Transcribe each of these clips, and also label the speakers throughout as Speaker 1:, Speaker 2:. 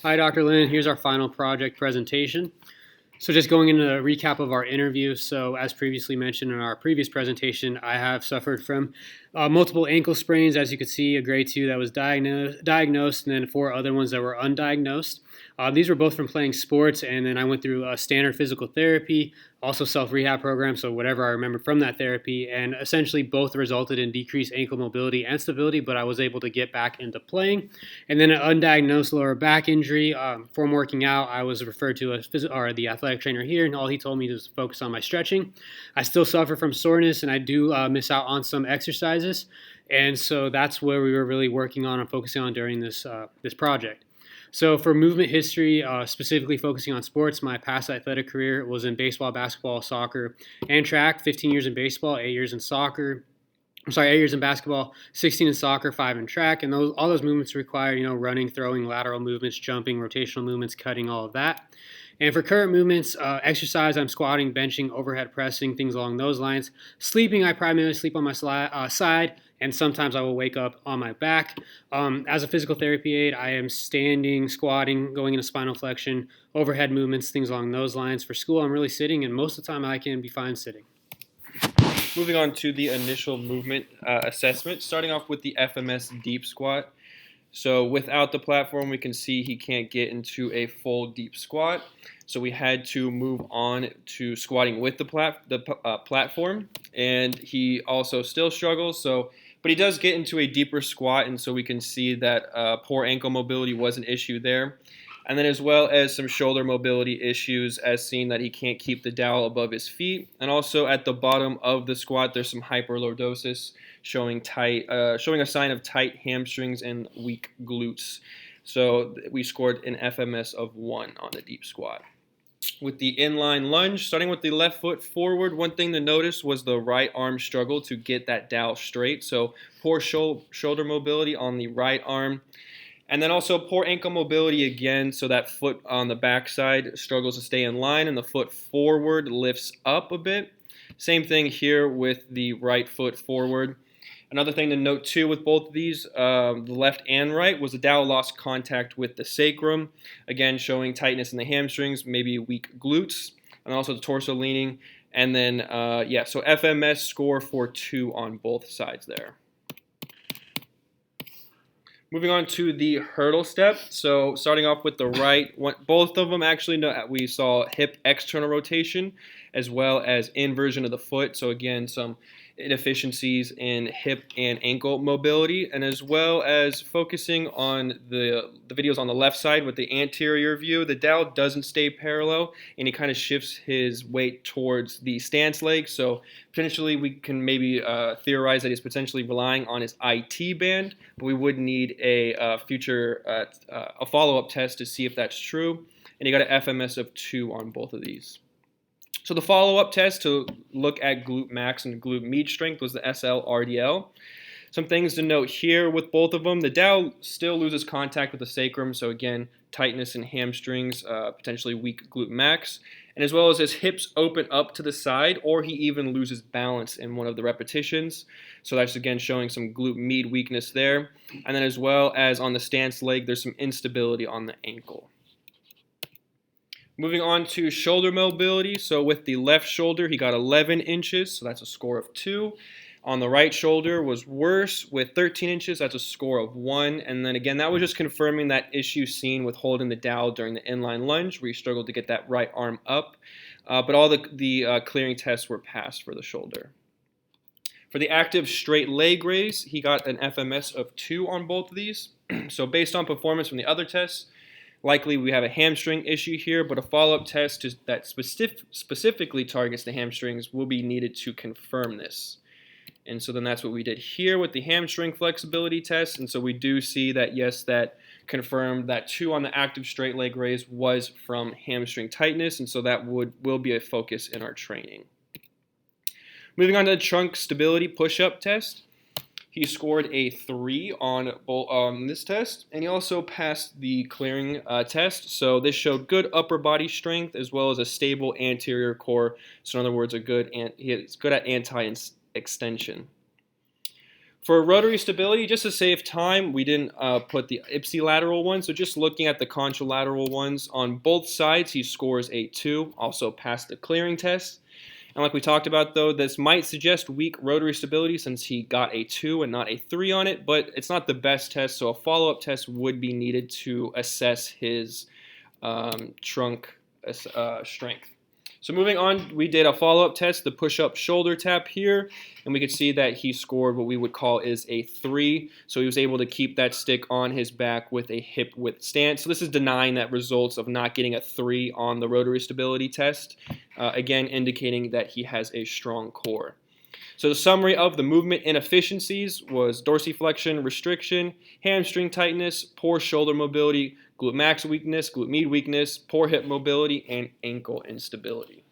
Speaker 1: Hi, Dr. Lin. Here's our final project presentation. So just going into a recap of our interview. So as previously mentioned in our previous presentation, I have suffered from multiple ankle sprains. As you could see, a grade 2 that was diagnosed, and then 4 other ones that were undiagnosed. These were both from playing sports, and then I went through a standard physical therapy, also self-rehab program, so whatever I remember from that therapy, and essentially both resulted in decreased ankle mobility and stability, but I was able to get back into playing. And then an undiagnosed lower back injury. From working out, I was referred to the athletic trainer here, and all he told me was focus on my stretching. I still suffer from soreness, and I do miss out on some exercises, and so that's where we were really working on and focusing on during this project. So for movement history, specifically focusing on sports, my past athletic career was in baseball, basketball, soccer, and track. 15 years in baseball, 8 years in soccer. 8 years in basketball, 16 in soccer, 5 in track, and all those movements require, running, throwing, lateral movements, jumping, rotational movements, cutting, all of that. And for current movements, exercise, I'm squatting, benching, overhead pressing, things along those lines. Sleeping, I primarily sleep on my side, and sometimes I will wake up on my back. As a physical therapy aid, I am standing, squatting, going into spinal flexion, overhead movements, things along those lines. For school, I'm really sitting, and most of the time I can be fine sitting.
Speaker 2: Moving on to the initial movement assessment, starting off with the FMS deep squat. So without the platform, we can see he can't get into a full deep squat. So we had to move on to squatting with the platform, and he also still struggles. But he does get into a deeper squat, and so we can see that poor ankle mobility was an issue there. And then as well as some shoulder mobility issues, as seen that he can't keep the dowel above his feet. And also at the bottom of the squat, there's some hyperlordosis showing a sign of tight hamstrings and weak glutes. So we scored an FMS of 1 on the deep squat. With the inline lunge, starting with the left foot forward, one thing to notice was the right arm struggle to get that dowel straight. So poor shoulder mobility on the right arm. And then also poor ankle mobility again, so that foot on the backside struggles to stay in line, and the foot forward lifts up a bit. Same thing here with the right foot forward. Another thing to note too with both of these, the left and right, was the dowel lost contact with the sacrum, again showing tightness in the hamstrings, maybe weak glutes, and also the torso leaning. And then, so FMS score for 2 on both sides there. Moving on to the hurdle step. So starting off with the right, both of them actually, we saw hip external rotation as well as inversion of the foot. So again, some inefficiencies in hip and ankle mobility, and as well as focusing on the videos on the left side with the anterior view. The dowel doesn't stay parallel, and he kind of shifts his weight towards the stance leg. So potentially we can maybe theorize that he's potentially relying on his IT band, but we would need a future follow-up test to see if that's true. And he got an FMS of 2 on both of these. So the follow-up test to look at glute max and glute med strength was the SL-RDL. Some things to note here with both of them. The dowel still loses contact with the sacrum, so again, tightness in hamstrings, potentially weak glute max, and as well as his hips open up to the side, or he even loses balance in one of the repetitions. So that's again showing some glute med weakness there. And then as well as on the stance leg, there's some instability on the ankle. Moving on to shoulder mobility. So with the left shoulder, he got 11 inches, so that's a score of 2. On the right shoulder was worse with 13 inches, that's a score of 1. And then again, that was just confirming that issue seen with holding the dowel during the inline lunge, where he struggled to get that right arm up. But all the clearing tests were passed for the shoulder. For the active straight leg raise, he got an FMS of 2 on both of these. So based on performance from the other tests, likely we have a hamstring issue here, but a follow-up test that specifically targets the hamstrings will be needed to confirm this. And so then that's what we did here with the hamstring flexibility test. And so we do see that, yes, that confirmed that 2 on the active straight leg raise was from hamstring tightness, and so that will be a focus in our training. Moving on to the trunk stability push-up test. He scored a 3 on this test, and he also passed the clearing test. So this showed good upper body strength as well as a stable anterior core. So in other words, he is good at anti-extension. For rotary stability, just to save time, we didn't put the ipsilateral one. So just looking at the contralateral ones, on both sides, he scores a 2, also passed the clearing test. And like we talked about, though, this might suggest weak rotary stability since he got a 2 and not a 3 on it, but it's not the best test, so a follow-up test would be needed to assess his trunk strength. So moving on, we did a follow-up test, the push-up shoulder tap here, and we could see that he scored what we would call is a 3. So he was able to keep that stick on his back with a hip width stance. So this is denying that results of not getting a 3 on the rotary stability test, again indicating that he has a strong core. So the summary of the movement inefficiencies was dorsiflexion restriction, hamstring tightness, poor shoulder mobility, glute max weakness, glute med weakness, poor hip mobility, and ankle instability.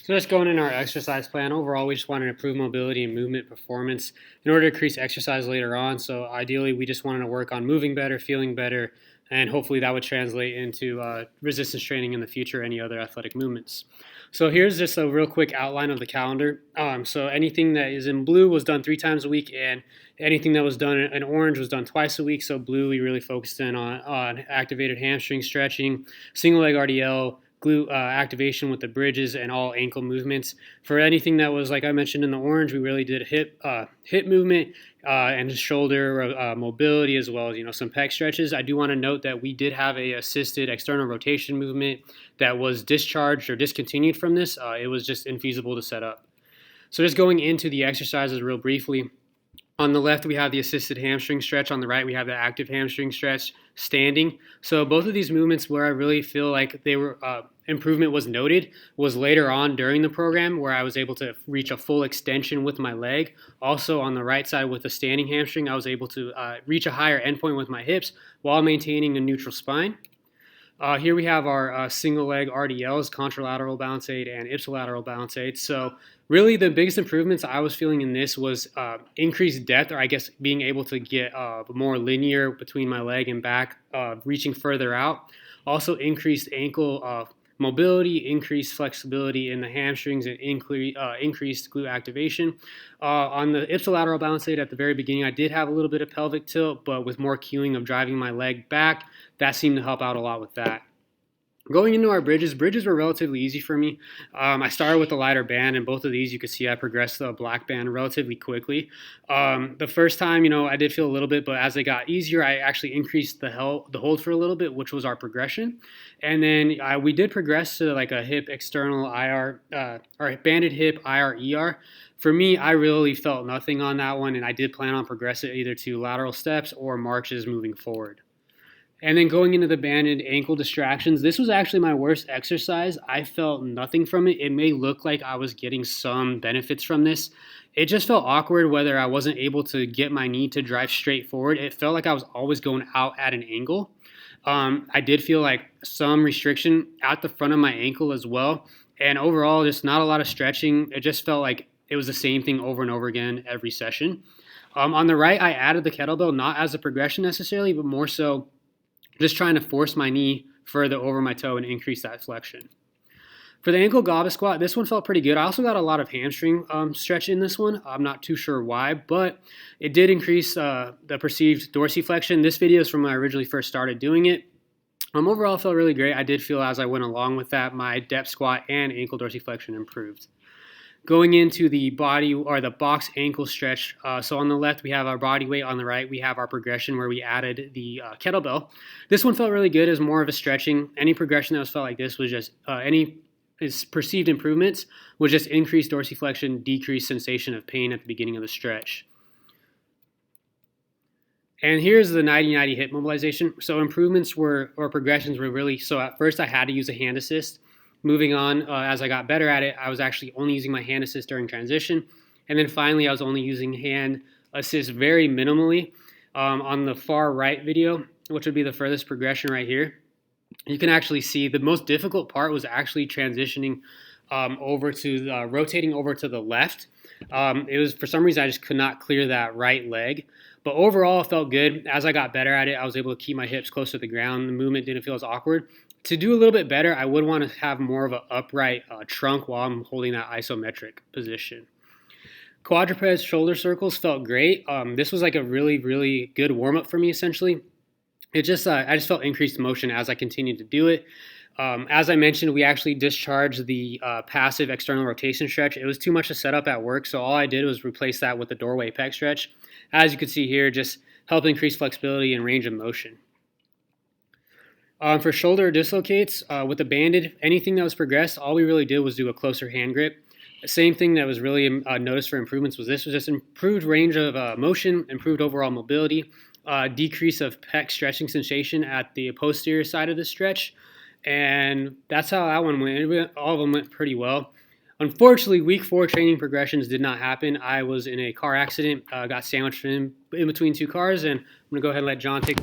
Speaker 1: So just going in our exercise plan, overall we just want to improve mobility and movement performance in order to increase exercise later on. So ideally we just wanted to work on moving better, feeling better, and hopefully that would translate into resistance training in the future, any other athletic movements. So here's just a real quick outline of the calendar. So anything that is in blue was done 3 times a week, and anything that was done in orange was done twice a week. So blue, we really focused in on activated hamstring stretching, single leg RDL, glute activation with the bridges, and all ankle movements. For anything that was, like I mentioned in the orange, we really did hip movement and shoulder mobility, as well as some pec stretches. I do want to note that we did have a assisted external rotation movement that was discharged or discontinued from this. It was just infeasible to set up. So just going into the exercises real briefly. On the left, we have the assisted hamstring stretch. On the right, we have the active hamstring stretch standing. So both of these movements where I really feel like they were improvement was noted was later on during the program, where I was able to reach a full extension with my leg. Also on the right side with the standing hamstring, I was able to reach a higher endpoint with my hips while maintaining a neutral spine. Here we have our single leg RDLs, contralateral balance aid and ipsilateral balance aid. So really the biggest improvements I was feeling in this was increased depth, or I guess being able to get more linear between my leg and back, reaching further out. Also increased ankle mobility, increased flexibility in the hamstrings, and increased glute activation. On the ipsilateral balance aid at the very beginning, I did have a little bit of pelvic tilt, but with more cueing of driving my leg back, that seemed to help out a lot with that. Going into our bridges were relatively easy for me. I started with the lighter band, and both of these you could see I progressed to a black band relatively quickly. The first time, I did feel a little bit, but as they got easier, I actually increased the hold for a little bit, which was our progression. And then we did progress to like a hip external IR, or banded hip IR ER. For me, I really felt nothing on that one, and I did plan on progressing either to lateral steps or marches moving forward. And then going into the banded ankle distractions, this was actually my worst exercise. I felt nothing from it. It may look like I was getting some benefits from this. It just felt awkward whether I wasn't able to get my knee to drive straight forward. It felt like I was always going out at an angle. I did feel like some restriction at the front of my ankle as well. And overall, just not a lot of stretching. It just felt like it was the same thing over and over again every session. On the right, I added the kettlebell, not as a progression necessarily, but more so just trying to force my knee further over my toe and increase that flexion. For the ankle goblet squat, this one felt pretty good. I also got a lot of hamstring stretch in this one. I'm not too sure why, but it did increase the perceived dorsiflexion. This video is from when I originally first started doing it. Overall, it felt really great. I did feel as I went along with that, my depth squat and ankle dorsiflexion improved. Going into the body or the box ankle stretch, so on the left we have our body weight, on the right we have our progression where we added the kettlebell. This one felt really good as more of a stretching. Any progression that was felt like this was just any perceived improvements was just increased dorsiflexion, decreased sensation of pain at the beginning of the stretch. And here's the 90-90 hip mobilization. So improvements or progressions were really, so at first I had to use a hand assist. Moving on, as I got better at it, I was actually only using my hand assist during transition. And then finally, I was only using hand assist very minimally. On the far right video, which would be the furthest progression right here, you can actually see the most difficult part was actually transitioning over to rotating over to the left. It was, for some reason, I just could not clear that right leg. But overall, it felt good. As I got better at it, I was able to keep my hips close to the ground. The movement didn't feel as awkward. To do a little bit better, I would want to have more of an upright trunk while I'm holding that isometric position. Quadruped shoulder circles felt great. This was like a really, really good warm up for me. Essentially, I just felt increased motion as I continued to do it. As I mentioned, we actually discharged the passive external rotation stretch. It was too much to set up at work, so all I did was replace that with the doorway pec stretch. As you can see here, just help increase flexibility and range of motion. For shoulder dislocates, with the banded, anything that was progressed, all we really did was do a closer hand grip. The same thing that was really noticed for improvements was just improved range of motion, improved overall mobility, decrease of pec stretching sensation at the posterior side of the stretch, and that's how that one went. All of them went pretty well. Unfortunately, week 4 training progressions did not happen. I was in a car accident, got sandwiched in between 2 cars, and I'm going to go ahead and let John take.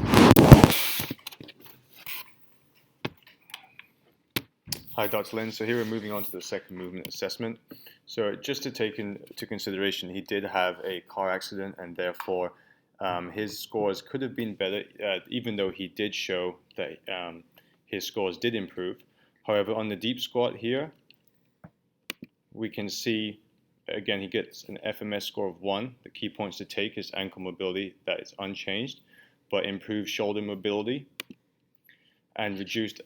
Speaker 3: Hi, Dr. Lin. So here we're moving on to the second movement assessment. So just to take into consideration, he did have a car accident, and therefore his scores could have been better, even though he did show that his scores did improve. However, on the deep squat here, we can see, again, he gets an FMS score of 1. The key points to take is ankle mobility, that is unchanged, but improved shoulder mobility and reduced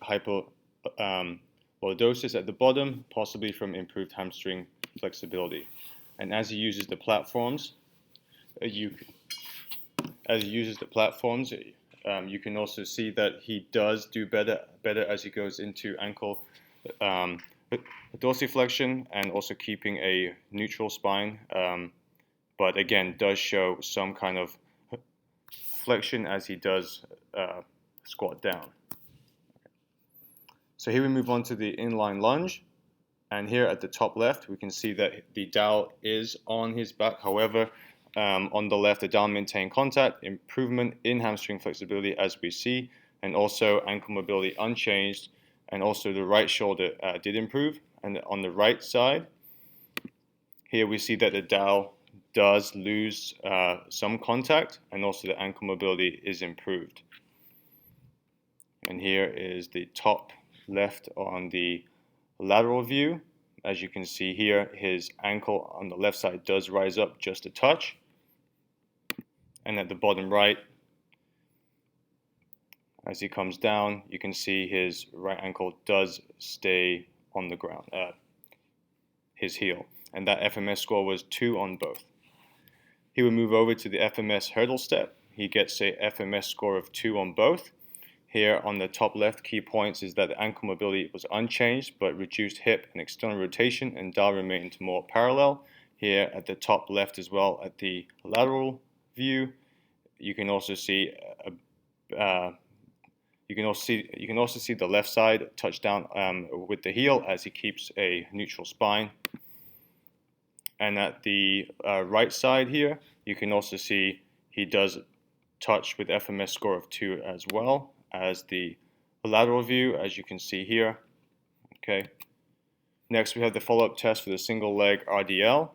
Speaker 3: lordosis at the bottom, possibly from improved hamstring flexibility. And as he uses the platforms, you can also see that he does do better as he goes into ankle dorsiflexion and also keeping a neutral spine. But again, does show some kind of flexion as he does squat down. So here we move on to the inline lunge, and here at the top left we can see that the dowel is on his back. However, on the left the dowel maintained contact, improvement in hamstring flexibility as we see, and also ankle mobility unchanged, and also the right shoulder did improve. And on the right side, here we see that the dowel does lose some contact, and also the ankle mobility is improved. And here is the top left on the lateral view. As you can see here, his ankle on the left side does rise up just a touch, and at the bottom right, as he comes down, you can see his right ankle does stay on the ground, his heel, and that FMS score was 2 on both. He would move over to the FMS hurdle step. He gets a FMS score of 2 on both. Here on the top left, key points is that the ankle mobility was unchanged, but reduced hip and external rotation, and dowel remained more parallel. Here at the top left as well, at the lateral view, you can also see the left side touch down with the heel as he keeps a neutral spine. And at the right side here, you can also see he does touch with FMS score of 2 as well as the lateral view, as you can see here. Okay. Next, we have the follow-up test for the single leg RDL.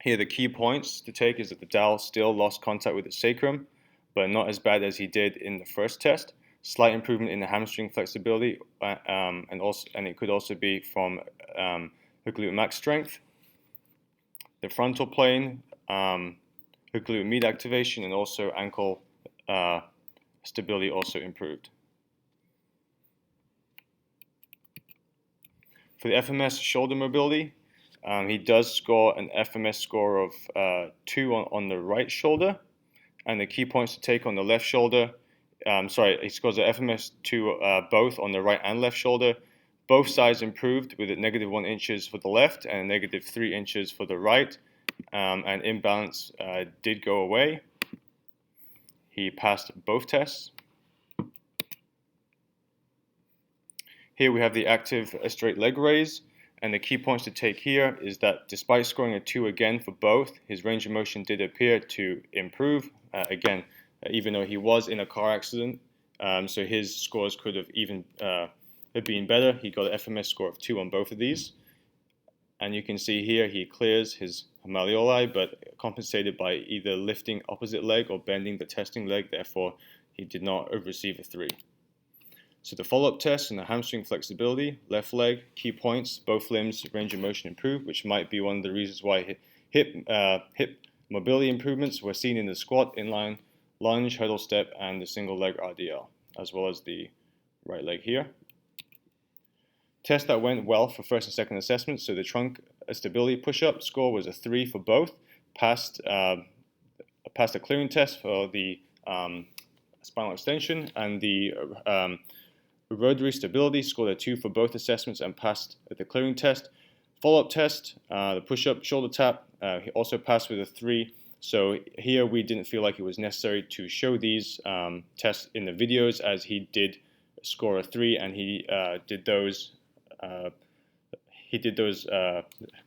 Speaker 3: Here, the key points to take is that the dowel still lost contact with the sacrum, but not as bad as he did in the first test. Slight improvement in the hamstring flexibility, and it could also be from the glute max strength. The frontal plane, the glute med activation, and also ankle stability also improved. For the FMS shoulder mobility, he does score an FMS score of 2 on the right shoulder, and the key points to take on the left shoulder. He scores an FMS 2 both on the right and left shoulder. Both sides improved with a -1 inches for the left and a -3 inches for the right, and imbalance did go away. He passed both tests. Here we have the active straight leg raise, and the key points to take here is that despite scoring a 2 again for both, his range of motion did appear to improve. Again, even though he was in a car accident, so his scores could have even been better. He got an FMS score of 2 on both of these. And you can see here he clears his malleoli, but compensated by either lifting opposite leg or bending the testing leg. Therefore, he did not receive a 3. So the follow-up test and the hamstring flexibility, left leg, key points, both limbs, range of motion improved, which might be one of the reasons why hip mobility improvements were seen in the squat, inline lunge, hurdle step, and the single leg RDL, as well as the right leg here. Tests that went well for first and second assessments. So the trunk stability push-up score was a 3 for both. Passed a clearing test for the spinal extension, and the rotary stability scored a 2 for both assessments and passed the clearing test. Follow-up test, the push-up shoulder tap, he also passed with a 3. So here we didn't feel like it was necessary to show these tests in the videos, as he did score a 3, and he did those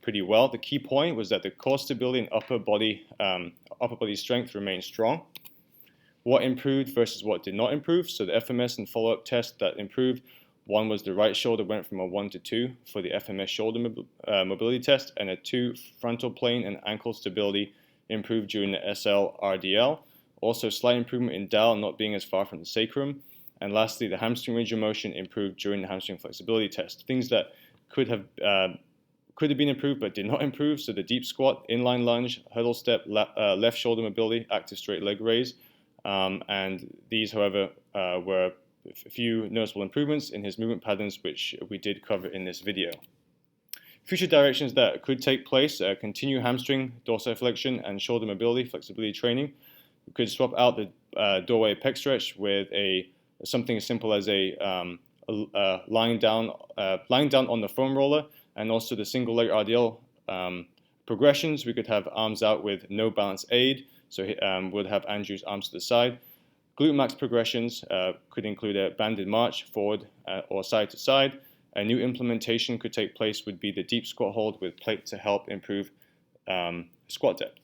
Speaker 3: pretty well. The key point was that the core stability and upper body strength remained strong. What improved versus what did not improve? So the FMS and follow-up test that improved, one was the right shoulder went from a 1 to 2 for the FMS shoulder mobility test, and a 2 frontal plane and ankle stability improved during the SL RDL. Also slight improvement in dowel not being as far from the sacrum. And lastly, the hamstring range of motion improved during the hamstring flexibility test. Things that could have been improved but did not improve. So the deep squat, inline lunge, hurdle step, left shoulder mobility, active straight leg raise. And these, however, were a few noticeable improvements in his movement patterns, which we did cover in this video. Future directions that could take place: continue hamstring, dorsiflexion, and shoulder mobility, flexibility training. We could swap out the doorway pec stretch with something as simple as lying down on the foam roller, and also the single leg RDL progressions. We could have arms out with no balance aid, so we'd have Andrew's arms to the side. Glute max progressions could include a banded march forward or side to side. A new implementation could take place would be the deep squat hold with plate to help improve squat depth.